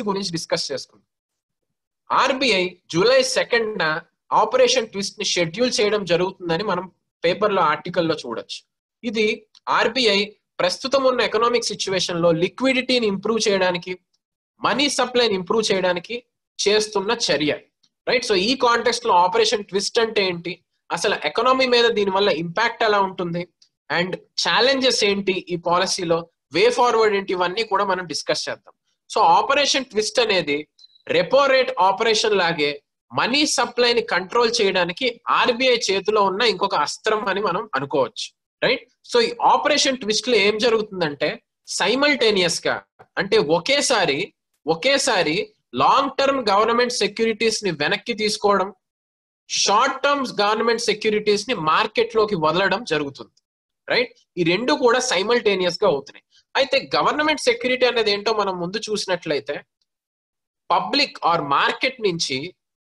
గురించి డిస్కస్ చేసుకుందాం. RBI July 2న operation twist ని షెడ్యూల్ చేయడం జరుగుతుందని మనం పేపర్లో ఆర్టికల్లో చూడొచ్చు. ఇది ఆర్బీఐ ప్రస్తుతం ఉన్న ఎకనామిక్ సిచ్యువేషన్ లో లిక్విడిటీని ఇంప్రూవ్ చేయడానికి, మనీ సప్లైని ఇంప్రూవ్ చేయడానికి చేస్తున్న చర్య. రైట్. సో ఈ కాంటెక్స్ట్ లో ఆపరేషన్ ట్విస్ట్ అంటే ఏంటి, అసలు ఎకనామీ మీద దీని వల్ల ఇంపాక్ట్ ఎలా ఉంటుంది, అండ్ ఛాలెంజెస్ ఏంటి ఈ పాలసీలో, వే ఫార్వర్డ్ ఏంటి, ఇవన్నీ కూడా మనం డిస్కస్ చేద్దాం. సో ఆపరేషన్ ట్విస్ట్ అనేది రెపో రేట్ ఆపరేషన్ లాగే మనీ సప్లైని కంట్రోల్ చేయడానికి ఆర్బీఐ చేతిలో ఉన్న ఇంకొక అస్త్రం అని మనం అనుకోవచ్చు. రైట్. సో ఈ ఆపరేషన్ ట్విస్ట్ లో ఏం జరుగుతుందంటే సైమల్టేనియస్ గా, అంటే ఒకేసారి లాంగ్ టర్మ్ గవర్నమెంట్ సెక్యూరిటీస్ ని వెనక్కి తీసుకోవడం, షార్ట్ టర్మ్ గవర్నమెంట్ సెక్యూరిటీస్ ని మార్కెట్ లోకి వదలడం జరుగుతుంది. రైట్. ఈ రెండు కూడా సైమల్టేనియస్ గా అవుతున్నాయి. అయితే గవర్నమెంట్ సెక్యూరిటీ అనేది ఏంటో మనం ముందు చూసినట్లయితే పబ్లిక్ ఆర్ మార్కెట్ నుంచి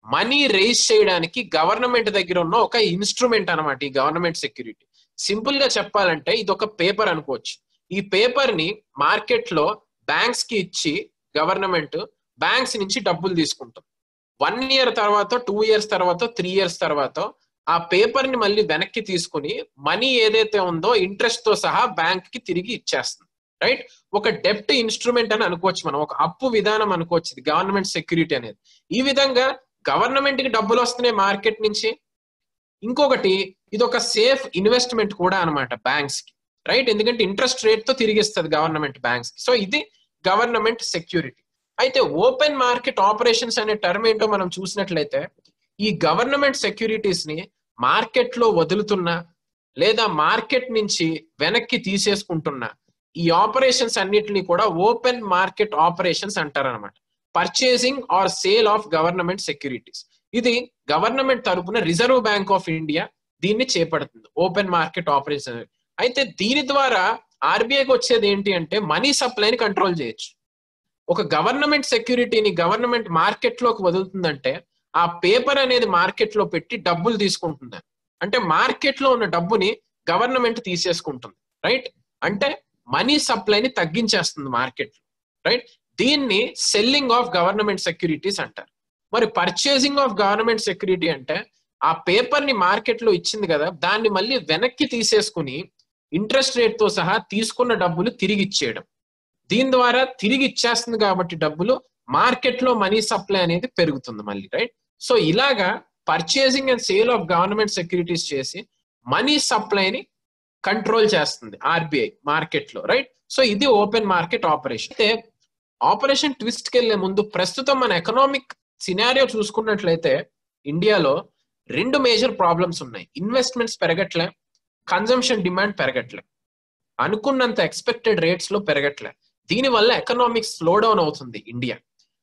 మనీ రేజ్ చేయడానికి గవర్నమెంట్ దగ్గర ఉన్న ఒక ఇన్స్ట్రుమెంట్ అన్నమాట ఈ గవర్నమెంట్ సెక్యూరిటీ. సింపుల్ గా చెప్పాలంటే ఇది ఒక పేపర్ అనుకోవచ్చు. ఈ పేపర్ ని మార్కెట్ లో బ్యాంక్స్ కి ఇచ్చి గవర్నమెంట్ బ్యాంక్స్ నుంచి డబ్బులు తీసుకుంటుంది. 1 ఇయర్ తర్వాత, 2 ఇయర్స్ తర్వాత, 3 ఇయర్స్ తర్వాత ఆ పేపర్ ని మళ్ళీ వెనక్కి తీసుకుని మనీ ఏదైతే ఉందో ఇంట్రెస్ట్ తో సహా బ్యాంక్ కి తిరిగి ఇచ్చేస్తుంది. రైట్. ఒక డెప్ట్ ఇన్స్ట్రుమెంట్ అని అనుకోవచ్చు, మనం ఒక అప్పు విధానం అనుకోవచ్చు ఇది గవర్నమెంట్ సెక్యూరిటీ అనేది. ఈ విధంగా గవర్నమెంట్ కి డబ్బులు వస్తున్నాయి మార్కెట్ నుంచి. ఇంకొకటి ఇది ఒక సేఫ్ ఇన్వెస్ట్మెంట్ కూడా అనమాట బ్యాంక్స్ కి. రైట్. ఎందుకంటే ఇంట్రెస్ట్ రేట్ తో తిరిగిస్తుంది గవర్నమెంట్ బ్యాంక్స్ కి. సో ఇది గవర్నమెంట్ సెక్యూరిటీ. అయితే ఓపెన్ మార్కెట్ ఆపరేషన్స్ అనే టర్మ్ ఏంటో మనం చూసినట్లయితే ఈ గవర్నమెంట్ సెక్యూరిటీస్ ని మార్కెట్ లో వదులుతున్నా లేదా మార్కెట్ నుంచి వెనక్కి తీసేసుకుంటున్నా ఈ ఆపరేషన్స్ అన్నిటిని కూడా ఓపెన్ మార్కెట్ ఆపరేషన్స్ అంటారనమాట. Purchasing are sale of government securities. ఇది గవర్నమెంట్ తరపున రిజర్వ్ బ్యాంక్ ఆఫ్ ఇండియా దీన్ని చేపడుతుంది, ఓపెన్ మార్కెట్ ఆపరేషన్. అయితే దీని ద్వారా ఆర్బీఐకి వచ్చేది ఏంటి అంటే మనీ సప్లైని కంట్రోల్ చేయొచ్చు. ఒక గవర్నమెంట్ సెక్యూరిటీని గవర్నమెంట్ మార్కెట్ లోకి వదులుతుందంటే ఆ పేపర్ అనేది మార్కెట్ లో పెట్టి డబ్బులు తీసుకుంటుంది. అంటే మార్కెట్ లో ఉన్న డబ్బుని గవర్నమెంట్ తీసేసుకుంటుంది. రైట్. అంటే మనీ సప్లైని తగ్గించేస్తుంది మార్కెట్ లో. రైట్. దీన్ని సెల్లింగ్ ఆఫ్ గవర్నమెంట్ సెక్యూరిటీస్ అంటారు. మరి పర్చేసింగ్ ఆఫ్ గవర్నమెంట్ సెక్యూరిటీ అంటే ఆ పేపర్ ని మార్కెట్ లో ఇచ్చింది కదా, దాన్ని మళ్ళీ వెనక్కి తీసేసుకుని ఇంట్రెస్ట్ రేట్ తో సహా తీసుకున్న డబ్బులు తిరిగి ఇచ్చేయడం. దీని ద్వారా తిరిగి ఇచ్చేస్తుంది కాబట్టి డబ్బులు మార్కెట్ లో మనీ సప్లై అనేది పెరుగుతుంది మళ్ళీ. రైట్. సో ఇలాగా purchasing and sale of government securities చేసి మనీ సప్లైని కంట్రోల్ చేస్తుంది ఆర్బీఐ మార్కెట్ లో. రైట్. సో ఇది ఓపెన్ మార్కెట్ ఆపరేషన్. అయితే ఆపరేషన్ ట్విస్ట్ కి వెళ్లే ముందు ప్రస్తుతం మన ఎకనామిక్ సినారియో చూసుకున్నట్లయితే ఇండియాలో 2 మేజర్ ప్రాబ్లమ్స్ ఉన్నాయి. ఇన్వెస్ట్మెంట్స్ పెరగట్లే, కన్జంప్షన్ డిమాండ్ పెరగట్లే, అనుకున్నంత ఎక్స్పెక్టెడ్ రేట్స్ లో పెరగట్లే. దీనివల్ల ఎకనామిక్ స్లో డౌన్ అవుతుంది ఇండియా.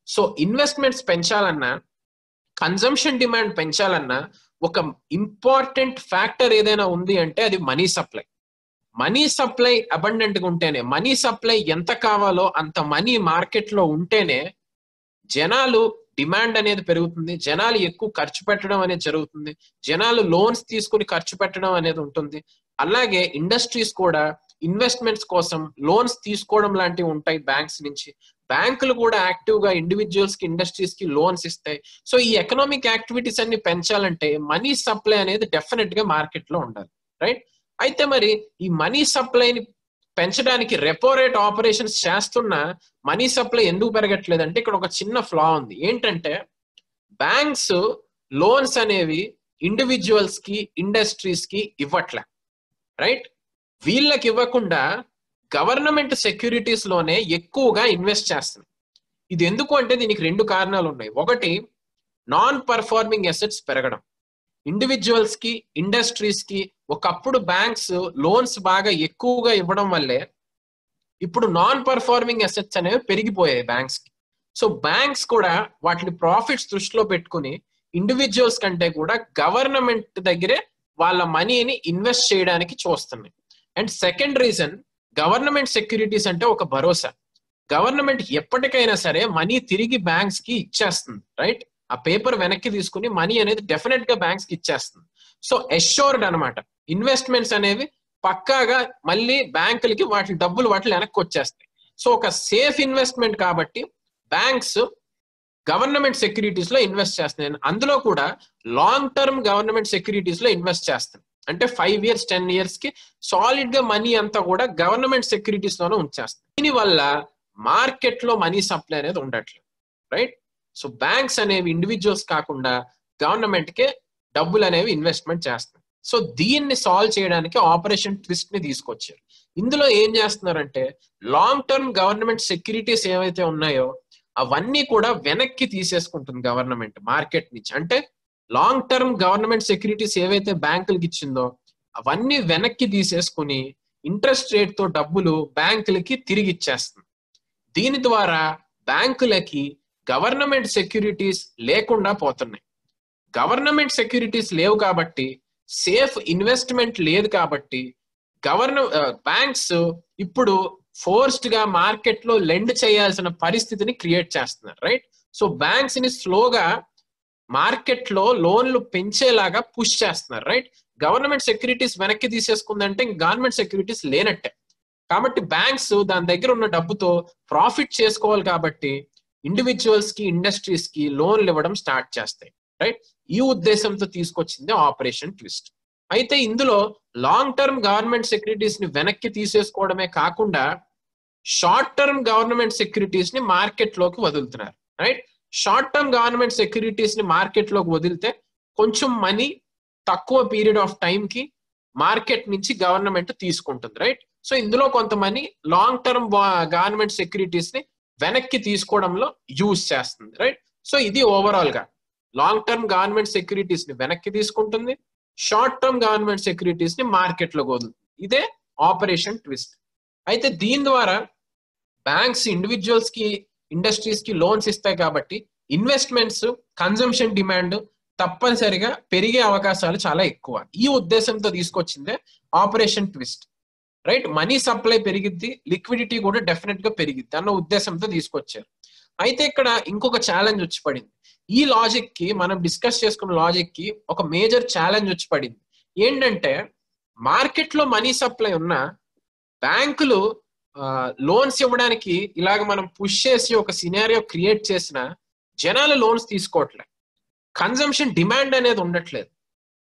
సో ఇన్వెస్ట్మెంట్స్ పెంచాలన్నా, కన్జంప్షన్ డిమాండ్ పెంచాలన్నా ఒక ఇంపార్టెంట్ ఫ్యాక్టర్ ఏదైనా ఉంది అంటే అది money supply. Money supply abundant గా ఉంటేనే, మనీ సప్లై ఎంత కావాలో అంత మనీ మార్కెట్ లో ఉంటేనే జనాలు డిమాండ్ అనేది పెరుగుతుంది, జనాలు ఎక్కువ ఖర్చు పెట్టడం అనేది జరుగుతుంది, జనాలు లోన్స్ తీసుకుని ఖర్చు పెట్టడం అనేది ఉంటుంది. అలాగే ఇండస్ట్రీస్ కూడా ఇన్వెస్ట్మెంట్స్ కోసం లోన్స్ తీసుకోవడం లాంటివి ఉంటాయి బ్యాంక్స్ నుంచి. బ్యాంకులు కూడా యాక్టివ్ గా ఇండివిజువల్స్ కి, ఇండస్ట్రీస్ కి లోన్స్ ఇస్తాయి. సో ఈ ఎకనామిక్ యాక్టివిటీస్ అన్ని పెంచాలంటే మనీ సప్లై అనేది డెఫినెట్ గా మార్కెట్ లో ఉండాలి. రైట్. అయితే మరి ఈ మనీ సప్లైని పెంచడానికి రెపో రేట్ ఆపరేషన్స్ చేస్తున్నా మనీ సప్లై ఎందుకు పెరగట్లేదు అంటే ఇక్కడ ఒక చిన్న ఫ్లా ఉంది. ఏంటంటే బ్యాంక్స్ లోన్స్ అనేవి ఇండివిజువల్స్ కి, ఇండస్ట్రీస్ కి ఇవ్వట్లే. రైట్. వీళ్ళకి ఇవ్వకుండా గవర్నమెంట్ సెక్యూరిటీస్ లోనే ఎక్కువగా ఇన్వెస్ట్ చేస్తున్నాయి. ఇది ఎందుకు అంటే దీనికి 2 కారణాలు ఉన్నాయి. ఒకటి, నాన్ పర్ఫార్మింగ్ అసెట్స్ పెరగడం. ఇండివిజువల్స్ కి, ఇండస్ట్రీస్ కి ఒకప్పుడు బ్యాంక్స్ లోన్స్ బాగా ఎక్కువగా ఇవ్వడం వల్లే ఇప్పుడు నాన్ పర్ఫార్మింగ్ అసెట్స్ అనేవి పెరిగిపోయాయి బ్యాంక్స్ కి. సో బ్యాంక్స్ కూడా వాటిని ప్రాఫిట్స్ దృష్టిలో పెట్టుకుని ఇండివిజువల్స్ కంటే కూడా గవర్నమెంట్ దగ్గరే వాళ్ళ మనీని ఇన్వెస్ట్ చేయడానికి చూస్తున్నాయి. And second reason, government securities అంటే ఒక భరోసా. గవర్నమెంట్ ఎప్పటికైనా సరే మనీ తిరిగి బ్యాంక్స్ కి ఇచ్చేస్తుంది. రైట్. ఆ పేపర్ వెనక్కి తీసుకుని మనీ అనేది డెఫినెట్ గా బ్యాంక్స్ కి ఇచ్చేస్తుంది. సో అష్యూర్డ్ అనమాట. ఇన్వెస్ట్మెంట్స్ అనేవి పక్కాగా మళ్ళీ బ్యాంకులకి వాటి డబ్బులు వెనక్కి వచ్చేస్తాయి. సో ఒక సేఫ్ ఇన్వెస్ట్మెంట్ కాబట్టి బ్యాంక్స్ గవర్నమెంట్ సెక్యూరిటీస్ లో ఇన్వెస్ట్ చేస్తున్నాయి. అందులో కూడా లాంగ్ టర్మ్ గవర్నమెంట్ సెక్యూరిటీస్ లో ఇన్వెస్ట్ చేస్తాయి. అంటే 5 years 10 years కి సాలిడ్ గా మనీ అంతా కూడా గవర్నమెంట్ సెక్యూరిటీస్ లోనే ఉంచేస్తాయి. దీనివల్ల మార్కెట్ లో మనీ సప్లై అనేది ఉండట్లేదు, రైట్? సో బ్యాంక్స్ అనేవి ఇండివిజువల్స్ కాకుండా గవర్నమెంట్ కే డబ్బులు అనేవి ఇన్వెస్ట్మెంట్ చేస్తాయి. సో దీన్ని సాల్వ్ చేయడానికి ఆపరేషన్ ట్విస్ట్ ని తీసుకొచ్చారు. ఇందులో ఏం చేస్తున్నారంటే లాంగ్ టర్మ్ గవర్నమెంట్ సెక్యూరిటీస్ ఏవైతే ఉన్నాయో అవన్నీ కూడా వెనక్కి తీసేసుకుంటుంది గవర్నమెంట్ మార్కెట్ నుంచి. అంటే లాంగ్ టర్మ్ గవర్నమెంట్ సెక్యూరిటీస్ ఏవైతే బ్యాంకులకి ఇచ్చిందో అవన్నీ వెనక్కి తీసేసుకుని ఇంట్రెస్ట్ రేట్ తో డబ్బులు బ్యాంకులకి తిరిగి ఇచ్చేస్తుంది. దీని ద్వారా బ్యాంకులకి గవర్నమెంట్ సెక్యూరిటీస్ లేకుండా పోతున్నాయి. గవర్నమెంట్ సెక్యూరిటీస్ లేవు కాబట్టి సేఫ్ ఇన్వెస్ట్మెంట్ లేదు కాబట్టి బ్యాంక్స్ ఇప్పుడు ఫోర్స్డ్ గా మార్కెట్ లో లెండ్ చేయాల్సిన పరిస్థితిని క్రియేట్ చేస్తున్నారు, రైట్? సో బ్యాంక్స్ ని స్లోగా మార్కెట్ లో లోన్లు పెంచేలాగా పుష్ చేస్తున్నారు, రైట్? గవర్నమెంట్ సెక్యూరిటీస్ వెనక్కి తీసేసుకుందంటే గవర్నమెంట్ సెక్యూరిటీస్ లేనట్టే. కాబట్టి బ్యాంక్స్ దాని దగ్గర ఉన్న డబ్బుతో ప్రాఫిట్ చేసుకోవాలి కాబట్టి ఇండివిజువల్స్ కి ఇండస్ట్రీస్ కి లోన్లు ఇవ్వడం స్టార్ట్ చేస్తాయి, రైట్? ఈ ఉద్దేశంతో తీసుకొచ్చింది ఆపరేషన్ ట్విస్ట్. అయితే ఇందులో లాంగ్ టర్మ్ గవర్నమెంట్ సెక్యూరిటీస్ ని వెనక్కి తీసేసుకోవడమే కాకుండా షార్ట్ టర్మ్ గవర్నమెంట్ సెక్యూరిటీస్ ని మార్కెట్ లోకి వదులుతున్నారు, right? Short term government securities ని మార్కెట్ లోకి వదిలితే కొంచెం మనీ తక్కువ పీరియడ్ ఆఫ్ టైం కి మార్కెట్ నుంచి గవర్నమెంట్ తీసుకుంటుంది, రైట్? సో ఇందులో కొంత money long term government securities ని వెనక్కి తీసుకోవడంలో యూజ్ చేస్తుంది, రైట్? సో ఇది ఓవరాల్ గా లాంగ్ టర్మ్ గవర్నమెంట్ సెక్యూరిటీస్ ని వెనక్కి తీసుకుంటుంది, షార్ట్ టర్మ్ గవర్నమెంట్ సెక్యూరిటీస్ ని మార్కెట్ లోకి వదులుతుంది. ఇదే ఆపరేషన్ ట్విస్ట్. అయితే దీని ద్వారా బ్యాంక్స్ ఇండివిజువల్స్ కి ఇండస్ట్రీస్ కి లోన్స్ ఇస్తాయి కాబట్టి ఇన్వెస్ట్మెంట్స్ కన్జంప్షన్ డిమాండ్ తప్పనిసరిగా పెరిగే అవకాశాలు చాలా ఎక్కువ. ఈ ఉద్దేశంతో తీసుకొచ్చిందే operation twist, right? Money supply పెరిగిద్ది, లిక్విడిటీ కూడా డెఫినెట్ గా పెరిగిద్ది అన్న ఉద్దేశంతో తీసుకొచ్చారు. అయితే ఇక్కడ ఇంకొక ఛాలెంజ్ వచ్చి పడింది. ఈ లాజిక్ కి మనం డిస్కస్ చేసుకున్న లాజిక్ కి ఒక మేజర్ ఛాలెంజ్ వచ్చి పడింది. ఏంటంటే మార్కెట్ లో మనీ సప్లై ఉన్న బ్యాంకులు లోన్స్ ఇవ్వడానికి ఇలాగ మనం పుష్ చేసి ఒక సినారియో క్రియేట్ చేసిన జనాలు లోన్స్ తీసుకోవట్లే, కన్జంప్షన్ డిమాండ్ అనేది ఉండట్లేదు.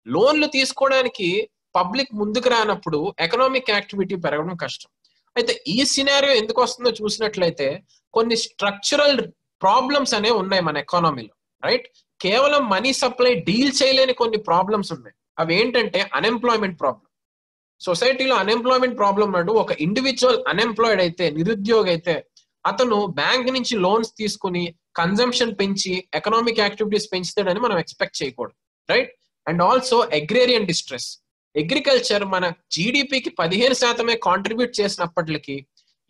లోన్లు తీసుకోవడానికి పబ్లిక్ ముందుకు రానప్పుడు ఎకనామిక్ యాక్టివిటీ పెరగడం కష్టం. అయితే ఈ సినారియో ఎందుకు వస్తుందో చూసినట్లయితే కొన్ని స్ట్రక్చరల్ ప్రాబ్లమ్స్ అనేవి ఉన్నాయి మన ఎకానమీలో, రైట్? కేవలం మనీ సప్లై డీల్ చేయలేని కొన్ని ప్రాబ్లమ్స్ ఉన్నాయి. అవి ఏంటంటే అన్ఎంప్లాయ్మెంట్ ప్రాబ్లం. సొసైటీలో అన్ఎంప్లాయ్మెంట్ ప్రాబ్లం నాడు ఒక ఇండివిజువల్ అన్ఎంప్లాయిడ్ అయితే, నిరుద్యోగి అయితే అతను బ్యాంక్ నుంచి లోన్స్ తీసుకుని కన్జంప్షన్ పెంచి ఎకనామిక్ యాక్టివిటీస్ పెంచుతాడని మనం ఎక్స్పెక్ట్ చేయకూడదు, right? And also agrarian distress. Agriculture మన జీడిపికి 15% కాంట్రిబ్యూట్ చేసినప్పటికీ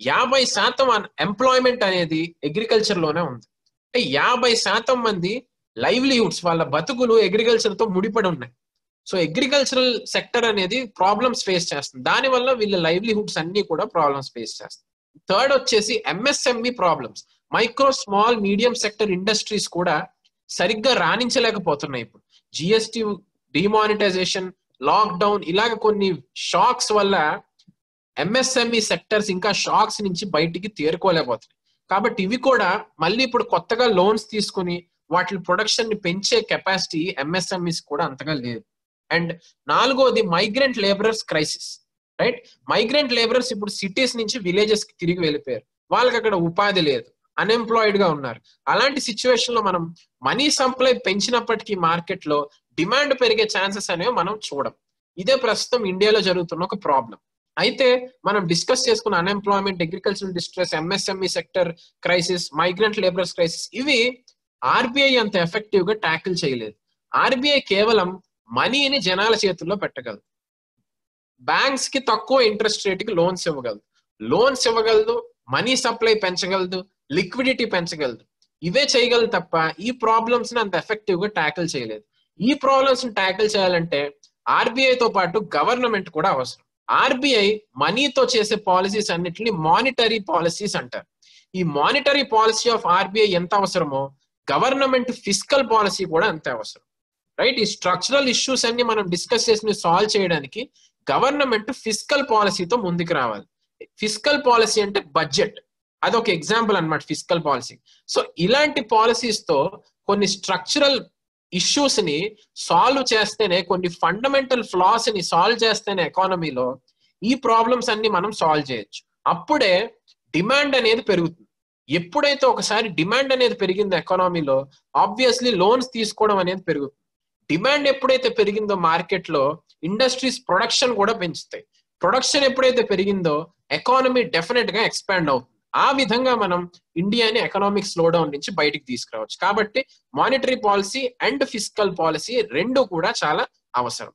50% ఎంప్లాయ్మెంట్ అనేది అగ్రికల్చర్ లోనే ఉంది. అంటే 50% మంది లైవ్లీహుడ్స్, వాళ్ళ బతుకులు అగ్రికల్చర్ తో ముడిపడి ఉన్నాయి. సో అగ్రికల్చరల్ సెక్టర్ అనేది ప్రాబ్లమ్స్ ఫేస్ చేస్తుంది. దానివల్ల వీళ్ళ లైవ్లీహుడ్స్ అన్ని కూడా ప్రాబ్లమ్స్ ఫేస్ చేస్తాయి. థర్డ్ వచ్చేసి MSME problems. Micro small medium sector industries కూడా సరిగ్గా రాణించలేకపోతున్నాయి. ఇప్పుడు జిఎస్టి, డిమానిటైజేషన్, లాక్డౌన్ ఇలాగ కొన్ని షాక్స్ వల్ల ఎంఎస్ఎంఈ సెక్టర్స్ ఇంకా షాక్స్ నుంచి బయటికి తేరుకోలేకపోతున్నాయి. కాబట్టి ఇవి కూడా మళ్ళీ ఇప్పుడు కొత్తగా లోన్స్ తీసుకుని వాటి ప్రొడక్షన్ ని పెంచే కెపాసిటీ ఎంఎస్ఎంఈస్ కూడా అంతగా లేదు. అండ్ నాలుగోది migrant labourers crisis, right? Migrant labourers ఇప్పుడు సిటీస్ నుంచి విలేజెస్ కి తిరిగి వెళ్ళిపోయారు. వాళ్ళకి అక్కడ ఉపాధి లేదు, అన్ఎంప్లాయిడ్ గా ఉన్నారు. అలాంటి సిచ్యువేషన్ లో మనం మనీ సప్లై పెంచినప్పటికీ మార్కెట్ లో డిమాండ్ పెరిగే ఛాన్సెస్ అనేవి మనం చూడం. ఇదే ప్రస్తుతం ఇండియాలో జరుగుతున్న ఒక ప్రాబ్లం. అయితే మనం డిస్కస్ చేసుకున్న unemployment, agricultural distress, MSME sector crisis, migrant labourers crisis ఇవి ఆర్బీఐ అంత ఎఫెక్టివ్ గా ట్యాకిల్ చేయలేదు. ఆర్బీఐ కేవలం మనీని జనాల చేతుల్లో పెట్టగలదు, బ్యాంక్స్ కి తక్కువ ఇంట్రెస్ట్ రేట్ కి లోన్స్ ఇవ్వగలదు, మనీ సప్లై పెంచగలదు, లిక్విడిటీ పెంచగలదు. ఇవే చేయగలదు తప్ప ఈ ప్రాబ్లమ్స్ ని అంత ఎఫెక్టివ్ గా ట్యాకిల్ చేయలేదు. ఈ ప్రాబ్లమ్స్ ని ట్యాకిల్ చేయాలంటే ఆర్బీఐ తో పాటు గవర్నమెంట్ కూడా అవసరం. ఆర్బీఐ మనీతో చేసే పాలసీస్ అన్నిటిని మానిటరీ పాలసీస్ అంటారు. ఈ మానిటరీ పాలసీ ఆఫ్ ఆర్బీఐ ఎంత అవసరమో గవర్నమెంట్ ఫిస్కల్ పాలసీ కూడా అంతే అవసరం, రైట్? ఈ స్ట్రక్చరల్ ఇష్యూస్ అన్ని మనం డిస్కస్ చేసి సాల్వ్ చేయడానికి గవర్నమెంట్ ఫిస్కల్ పాలసీతో ముందుకు రావాలి. ఫిస్కల్ పాలసీ అంటే బడ్జెట్. అదొక ఎగ్జాంపుల్ అన్నమాట ఫిజికల్ పాలసీ. సో ఇలాంటి పాలసీస్ తో కొన్ని స్ట్రక్చరల్ ఇష్యూస్ ని సాల్వ్ చేస్తేనే, కొన్ని ఫండమెంటల్ ఫ్లాస్ ని సాల్వ్ చేస్తేనే ఎకానమీలో ఈ ప్రాబ్లమ్స్ అన్ని మనం సాల్వ్ చేయొచ్చు. అప్పుడే డిమాండ్ అనేది పెరుగుతుంది. ఎప్పుడైతే ఒకసారి డిమాండ్ అనేది పెరిగిందో ఎకానమీలో, ఆబ్వియస్లీ లోన్స్ తీసుకోవడం అనేది పెరుగుతుంది. డిమాండ్ ఎప్పుడైతే పెరిగిందో మార్కెట్ లో, ఇండస్ట్రీస్ ప్రొడక్షన్ కూడా పెంచుతాయి. ప్రొడక్షన్ ఎప్పుడైతే పెరిగిందో ఎకానమీ డెఫినెట్ గా ఎక్స్పాండ్ అవుతుంది. ఆ విధంగా మనం ఇండియాని ఎకనామిక్ స్లో డౌన్ నుంచి బయటికి తీసుకురావచ్చు. కాబట్టి monetary policy and physical policy రెండు కూడా చాలా అవసరం.